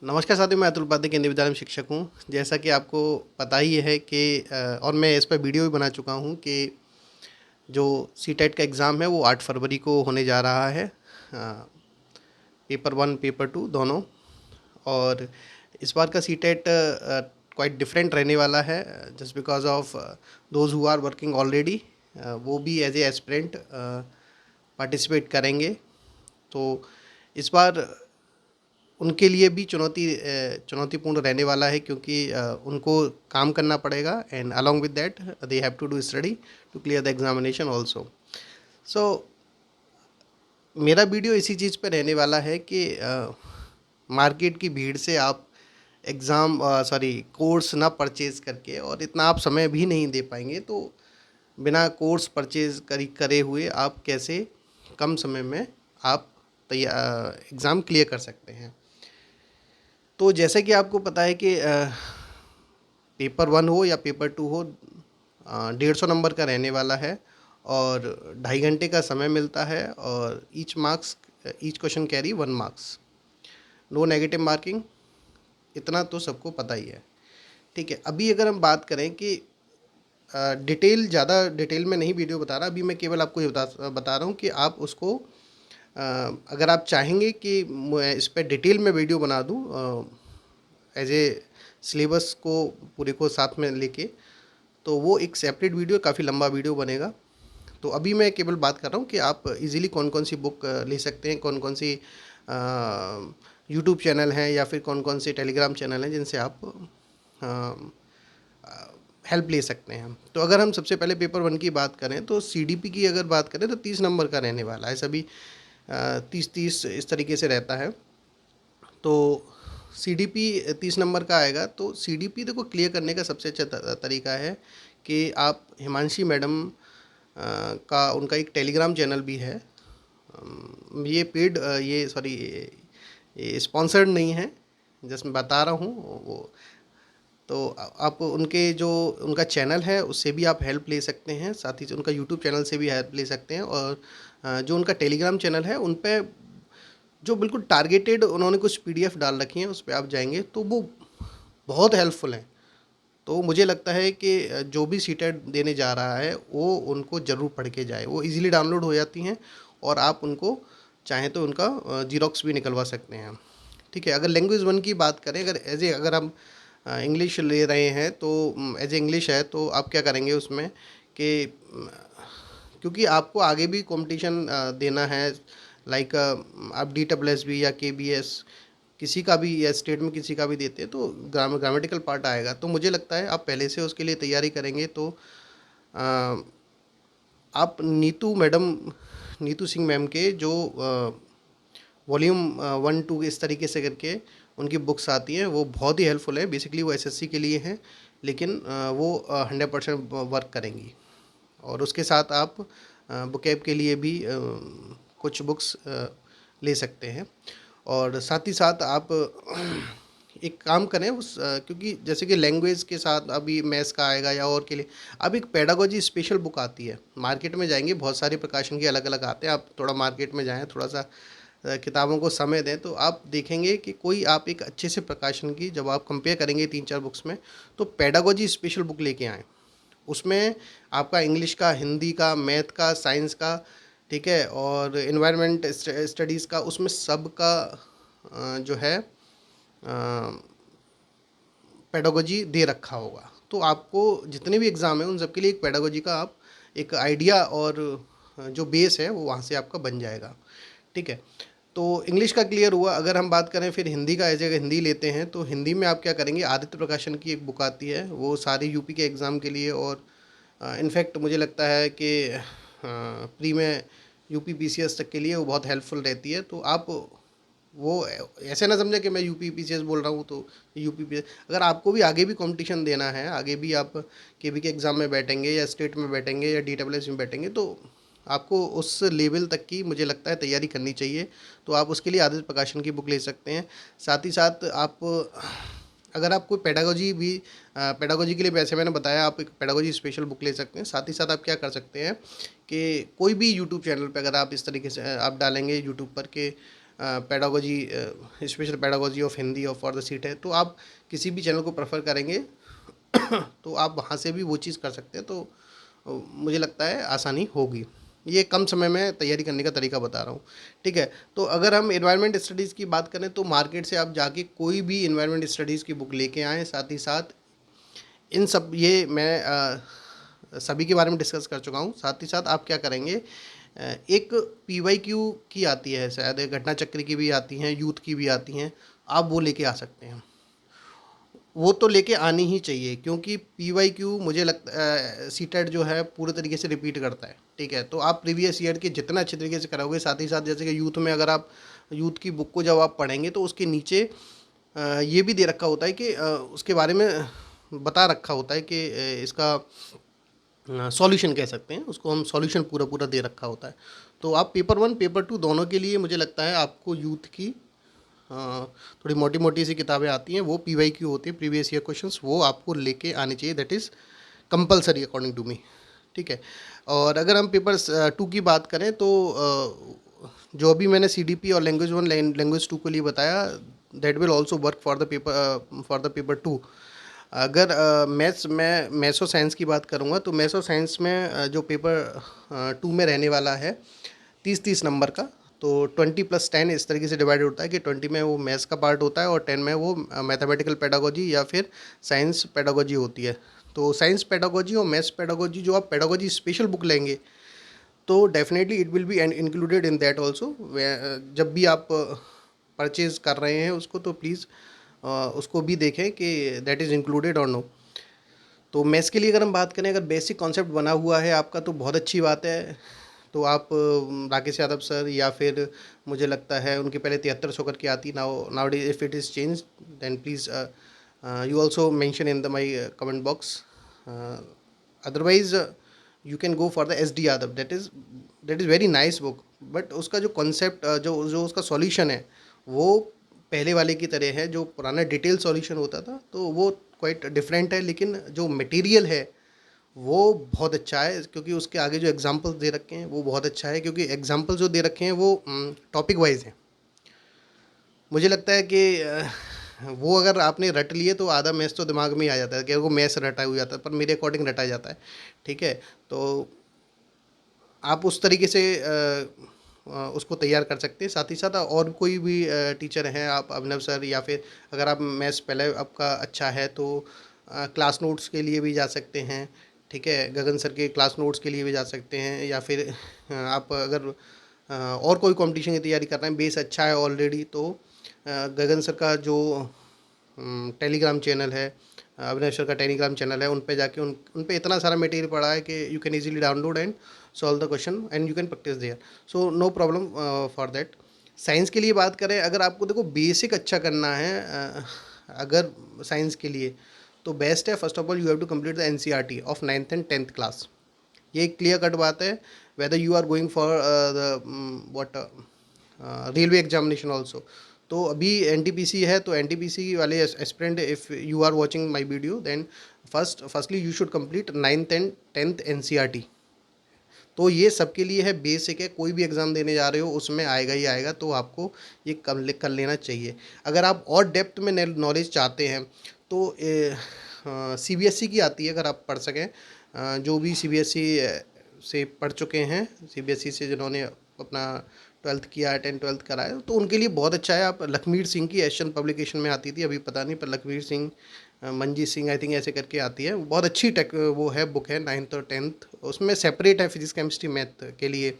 नमस्कार साथियों, मैं अतुल उपाध्याय केंद्रीय विद्यालय में शिक्षक हूँ। जैसा कि आपको पता ही है कि और मैं इस पे वीडियो भी बना चुका हूँ कि जो सीटेट का एग्ज़ाम है वो 8 फरवरी को होने जा रहा है। पेपर 1 पेपर 2 दोनों। और इस बार का सीटेट क्वाइट डिफरेंट रहने वाला है just because of those who are working already. वो भी एज ए एस्पिरेंट पार्टिसिपेट करेंगे। तो इस बार उनके लिए भी चुनौतीपूर्ण रहने वाला है, क्योंकि उनको काम करना पड़ेगा and along with that they have to do study to clear the examination also. So मेरा वीडियो इसी चीज़ पे रहने वाला है कि मार्केट की भीड़ से आप कोर्स ना परचेज़ करके, और इतना आप समय भी नहीं दे पाएंगे, तो बिना कोर्स परचेज़ करे हुए आप कैसे कम समय में आप एग्ज़ाम क्लियर कर सकते हैं। तो जैसे कि आपको पता है कि पेपर 1 हो या पेपर 2 हो, 150 नंबर का रहने वाला है और 2.5 घंटे का समय मिलता है, और each question carry 1 marks, no negative marking. इतना तो सबको पता ही है। ठीक है, अभी अगर हम बात करें कि ज़्यादा डिटेल में नहीं वीडियो बता रहा, अभी मैं केवल आपको ये बता रहा हूँ कि आप उसको अगर आप चाहेंगे कि मैं इस पर डिटेल में वीडियो बना दूँ एज ए सिलेबस को पूरे को साथ में लेके, तो वो एक सेपरेट वीडियो, काफ़ी लंबा वीडियो बनेगा। तो अभी मैं केवल बात कर रहा हूँ कि आप इजीली कौन कौन सी बुक ले सकते हैं, कौन कौन सी यूट्यूब चैनल हैं या फिर कौन कौन से टेलीग्राम चैनल हैं जिनसे आप हेल्प ले सकते हैं। तो अगर हम सबसे पहले पेपर 1 की बात करें, तो सीडीपी की अगर बात करें तो 30 नंबर का रहने वाला है। सभी 30-30 इस तरीके से रहता है। तो सीडीपी 30 नंबर का आएगा। तो सीडीपी देखो, क्लियर करने का सबसे अच्छा तरीका है कि आप हिमांशी मैडम का उनका एक टेलीग्राम चैनल भी है। ये पेड ये स्पॉन्सर्ड नहीं है, जस्ट मैं बता रहा हूँ वो। तो आप उनका चैनल है उससे भी आप हेल्प ले सकते हैं, साथ ही उनका यूट्यूब चैनल से भी हेल्प ले सकते हैं। और जो उनका टेलीग्राम चैनल है उन पे जो बिल्कुल टारगेटेड उन्होंने कुछ पीडीएफ डाल रखी हैं, उस पर आप जाएंगे तो वो बहुत हेल्पफुल हैं। तो मुझे लगता है कि जो भी सीटेट देने जा रहा है वो उनको ज़रूर पढ़ के जाए। वो इजीली डाउनलोड हो जाती हैं और आप उनको चाहें तो उनका जीरोक्स भी निकलवा सकते हैं। ठीक है, अगर लैंग्वेज 1 की बात करें, अगर हम इंग्लिश ले रहे हैं, तो एज ए इंग्लिश है, तो आप क्या करेंगे उसमें कि क्योंकि आपको आगे भी कंपटीशन देना है, लाइक आप DSSB या KBS किसी का भी, या स्टेट में किसी का भी देते हैं, तो ग्रामेटिकल पार्ट आएगा। तो मुझे लगता है आप पहले से उसके लिए तैयारी करेंगे तो आ, आप नीतू सिंह मैम के जो वॉल्यूम 1-2 इस तरीके से करके उनकी बुक्स आती हैं, वो बहुत ही हेल्पफुल है। बेसिकली वो एसएससी के लिए हैं, लेकिन वो 100% वर्क करेंगी। और उसके साथ आप बुकैब के लिए भी कुछ बुक्स ले सकते हैं। और साथ ही साथ आप एक काम करें क्योंकि जैसे कि लैंग्वेज के साथ अभी मैथ्स का आएगा या और के लिए, अब एक पेडागोजी स्पेशल बुक आती है। मार्केट में जाएंगे, बहुत सारे प्रकाशन के अलग अलग आते हैं। आप थोड़ा मार्केट में जाएं, थोड़ा सा किताबों को समय दें, तो आप देखेंगे कि कोई आप एक अच्छे से प्रकाशन की, जब आप कंपेयर करेंगे 3-4 बुक्स में, तो पेडागोजी स्पेशल बुक लेके आएँ। उसमें आपका इंग्लिश का, हिंदी का, मैथ का, साइंस का, ठीक है, और इन्वायरमेंट स्टडीज़ का, उसमें सब का जो है पेडागोजी दे रखा होगा। तो आपको जितने भी एग्ज़ाम हैं उन सब के लिए एक पेडागोजी का आप एक आइडिया और जो बेस है वो वहाँ से आपका बन जाएगा। ठीक है, तो इंग्लिश का क्लियर हुआ। अगर हम बात करें फिर हिंदी का, एज हिंदी लेते हैं, तो हिंदी में आप क्या करेंगे, आदित्य प्रकाशन की एक बुक आती है, वो सारी यूपी के एग्ज़ाम के लिए, और इनफैक्ट मुझे लगता है कि प्री में यूपी पीसीएस तक के लिए वो बहुत हेल्पफुल रहती है। तो आप वो ऐसे ना समझे कि मैं यूपी पीसीएस बोल रहा हूँ तो यूपी पी, अगर आपको भी आगे भी कंपटीशन देना है, आगे भी आप केवी के एग्ज़ाम में बैठेंगे या स्टेट में बैठेंगे या DSS में बैठेंगे, तो आपको उस लेवल तक की मुझे लगता है तैयारी करनी चाहिए। तो आप उसके लिए आदित्य प्रकाशन की बुक ले सकते हैं। साथ ही साथ आप अगर आप कोई पेडागोजी के लिए, वैसे मैंने बताया, आप एक पेडागोजी स्पेशल बुक ले सकते हैं। साथ ही साथ आप क्या कर सकते हैं कि कोई भी यूट्यूब चैनल पे अगर आप इस तरीके से आप डालेंगे यूट्यूब पर कि pedagogy, special pedagogy of Hindi और फॉर द सीट है, तो आप किसी भी चैनल को प्रेफर करेंगे तो आप वहाँ से भी वो चीज़ कर सकते हैं। तो मुझे लगता है आसानी होगी। ये कम समय में तैयारी करने का तरीका बता रहा हूँ, ठीक है। तो अगर हम एनवायरनमेंट स्टडीज़ की बात करें तो मार्केट से आप जाके कोई भी एनवायरनमेंट स्टडीज़ की बुक लेके आएँ। साथ ही साथ इन सब, ये मैं सभी के बारे में डिस्कस कर चुका हूँ। साथ ही साथ आप क्या करेंगे, एक पीवाईक्यू की आती है शायद, घटना चक्र की भी आती हैं, यूथ की भी आती हैं, आप वो लेके आ सकते हैं। वो तो लेके आनी ही चाहिए, क्योंकि पीवाईक्यू मुझे लगता सीटेट जो है पूरे तरीके से रिपीट करता है, ठीक है। तो आप प्रीवियस ईयर के जितना अच्छे तरीके से कराओगे, साथ ही साथ जैसे कि यूथ में अगर आप यूथ की बुक को जब आप पढ़ेंगे तो उसके नीचे ये भी दे रखा होता है कि उसके बारे में बता रखा होता है कि इसका सॉल्यूशन कह सकते हैं उसको हम, सॉल्यूशन पूरा पूरा दे रखा होता है। तो आप पेपर 1 पेपर 2 दोनों के लिए मुझे लगता है आपको यूथ की थोड़ी मोटी मोटी सी किताबें आती हैं, वो पीवाईक्यू होती है, प्रीवियस ईयर क्वेश्चंस, वो आपको लेके आनी चाहिए। That is compulsory according to me, ठीक है। और अगर हम पेपर 2 की बात करें तो जो अभी मैंने सीडीपी और लैंग्वेज 1 लैंग्वेज 2 के लिए बताया, that will also work for the paper 2। अगर मैथ्स और साइंस की बात करूँगा तो मैथ्स और साइंस में जो पेपर 2 में रहने वाला है 30-30 नंबर का, तो 20+10 इस तरीके से डिवाइडेड होता है कि 20 में वो मैथ्स का पार्ट होता है और 10 में वो मैथमेटिकल पेडागोजी या फिर साइंस पेडागोजी होती है। तो साइंस पेडागोजी और मैथ्स पेडागोजी, जो आप पेडागोजी स्पेशल बुक लेंगे तो definitely it will be included in that also. जब भी आप परचेज़ कर रहे हैं उसको, तो प्लीज़ उसको भी देखें कि दैट इज़ इंक्लूडेड और नो। तो मैथ्स के लिए अगर हम बात करें, अगर बेसिक कॉन्सेप्ट बना हुआ है आपका तो बहुत अच्छी बात है। तो आप राकेश यादव सर या फिर मुझे लगता है उनकी पहले 7300 करके आती, now days if it is change then please you also mention in the my comment box. Otherwise you can go for the S D Yadav, that is very nice book. But उसका जो कॉन्सेप्ट जो जो उसका solution है वो पहले वाले की तरह है, जो पुराना डिटेल सॉल्यूशन होता था तो वो क्वाइट डिफरेंट है। लेकिन जो मटेरियल है वो बहुत अच्छा है, क्योंकि उसके आगे जो एग्जांपल्स दे रखे हैं वो बहुत अच्छा है, क्योंकि एग्जांपल जो दे रखे हैं वो टॉपिक वाइज हैं। मुझे लगता है कि वो अगर आपने रट लिए तो आधा मैथ्स तो दिमाग में ही आ जाता है कि वो मैथ्स रटा हुआ जाता है, पर मेरे अकॉर्डिंग रटा जाता है, ठीक है। तो आप उस तरीके से उसको तैयार कर सकते हैं। साथ ही साथ और कोई भी टीचर हैं, आप अभिनव सर, या फिर अगर आप मैथ्स पहले आपका अच्छा है तो क्लास नोट्स के लिए भी जा सकते हैं, ठीक है। गगन सर के क्लास नोट्स के लिए भी जा सकते हैं, या फिर आप अगर और कोई कंपटीशन की तैयारी कर रहे हैं, बेस अच्छा है ऑलरेडी, तो गगन सर का जो टेलीग्राम चैनल है, अविनाश सर का टेलीग्राम चैनल है, उन पे जाके उन पे इतना सारा मटेरियल पड़ा है कि you can easily download and solve the question and you can practise there, so no problem for that. Science के लिए बात करें, अगर आपको देखो बेसिक अच्छा करना है अगर साइंस के लिए, तो बेस्ट है first of all you have to complete the NCERT of 9th and 10th class. ये एक क्लियर कट बात है। Whether you are going for the what railway examination also, तो अभी एनटीपीसी है, तो एनटीपीसी वाले aspirant, if you are watching my video then firstly you should complete 9th and 10th NCERT. तो ये सबके लिए है, बेसिक है, कोई भी एग्ज़ाम देने जा रहे हो उसमें आएगा ही आएगा, तो आपको ये कर लेना चाहिए। अगर आप और डेप्थ में नॉलेज चाहते हैं तो सीबीएसई की आती है, अगर आप पढ़ सकें, जो भी सीबीएसई से पढ़ चुके हैं, सीबीएसई से जिन्होंने अपना 12th किया, 10th 12th कराया, तो उनके लिए बहुत अच्छा है। आप लखमीर सिंह की एशियन पब्लिकेशन में आती थी, अभी पता नहीं, पर लखमीर सिंह, मंजीत सिंह आई थिंक ऐसे करके आती है, बहुत अच्छी टेक वो है, बुक है 9th और 10th, उसमें सेपरेट है फिजिक्स केमिस्ट्री मैथ के लिए,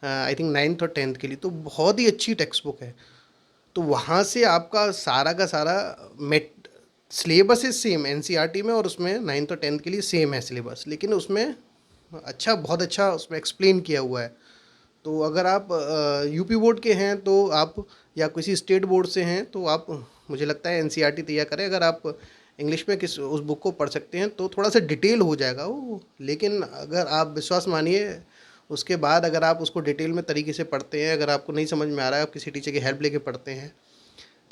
आई थिंक 9th और 10th के लिए, तो बहुत ही अच्छी टेक्स्ट बुक है। तो वहाँ से आपका सारा का सारा math syllabus is same NCERT में, और उसमें 9th और 10th के लिए सेम है सिलेबस, लेकिन उसमें अच्छा, बहुत अच्छा उसमें एक्सप्लेन किया हुआ है। तो अगर आप यूपी बोर्ड के हैं तो आप, या किसी स्टेट बोर्ड से हैं तो आप, मुझे लगता है एनसीईआरटी तैयार करें। अगर आप इंग्लिश में किस उस बुक को पढ़ सकते हैं तो थोड़ा सा डिटेल हो जाएगा वो, लेकिन अगर आप विश्वास मानिए, उसके बाद अगर आप उसको डिटेल में तरीके से पढ़ते हैं, अगर आपको नहीं समझ में आ रहा है, आप किसी टीचर की हेल्प लेके पढ़ते हैं,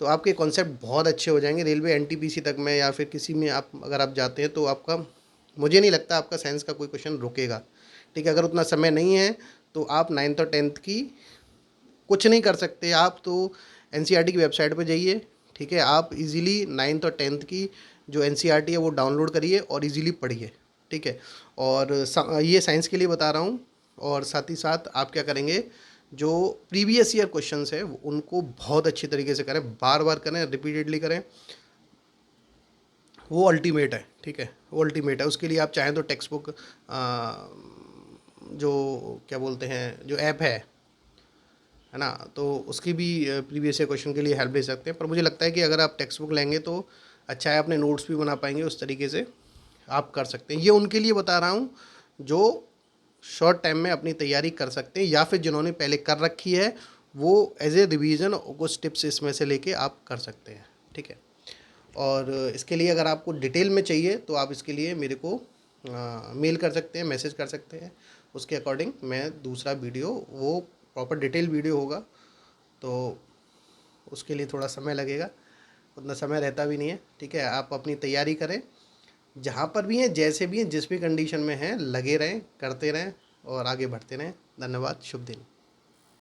तो आपके कॉन्सेप्ट बहुत अच्छे हो जाएंगे। रेलवे एनटीपीसी तक में या फिर किसी में आप अगर आप जाते हैं तो आपका, मुझे नहीं लगता आपका साइंस का कोई क्वेश्चन रुकेगा, ठीक है। अगर उतना समय नहीं है तो आप 9th और 10th की कुछ नहीं कर सकते आप, तो एनसीईआरटी की वेबसाइट पे जाइए, ठीक है। आप इजीली 9th और 10th की जो एनसीईआरटी है वो डाउनलोड करिए और इजीली पढ़िए, ठीक है। और ये साइंस के लिए बता रहा हूँ। और साथ ही साथ आप क्या करेंगे, जो प्रीवियस ईयर क्वेश्चंस है उनको बहुत अच्छी तरीके से करें, बार बार करें, रिपीटेडली करें। वो अल्टीमेट है, ठीक है, वो अल्टीमेट है। उसके लिए आप चाहें तो टेक्स्ट बुक जो क्या बोलते हैं, जो ऐप है ना, तो उसकी भी प्रीवियस ईयर क्वेश्चन के लिए हेल्प ले सकते हैं। पर मुझे लगता है कि अगर आप टेक्स्ट बुक लेंगे तो अच्छा है, अपने नोट्स भी बना पाएंगे, उस तरीके से आप कर सकते हैं। ये उनके लिए बता रहा हूँ जो शॉर्ट टाइम में अपनी तैयारी कर सकते हैं, या फिर जिन्होंने पहले कर रखी है वो एज ए रिवीजन कुछ टिप्स इसमें से लेके आप कर सकते हैं, ठीक है। और इसके लिए अगर आपको डिटेल में चाहिए तो आप इसके लिए मेरे को मेल कर सकते हैं, मैसेज कर सकते हैं। उसके अकॉर्डिंग मैं दूसरा वीडियो, वो प्रॉपर डिटेल वीडियो होगा, तो उसके लिए थोड़ा समय लगेगा, उतना समय रहता भी नहीं है, ठीक है। आप अपनी तैयारी करें, जहाँ पर भी हैं, जैसे भी हैं, जिस भी कंडीशन में हैं, लगे रहें, करते रहें और आगे बढ़ते रहें। धन्यवाद, शुभ दिन।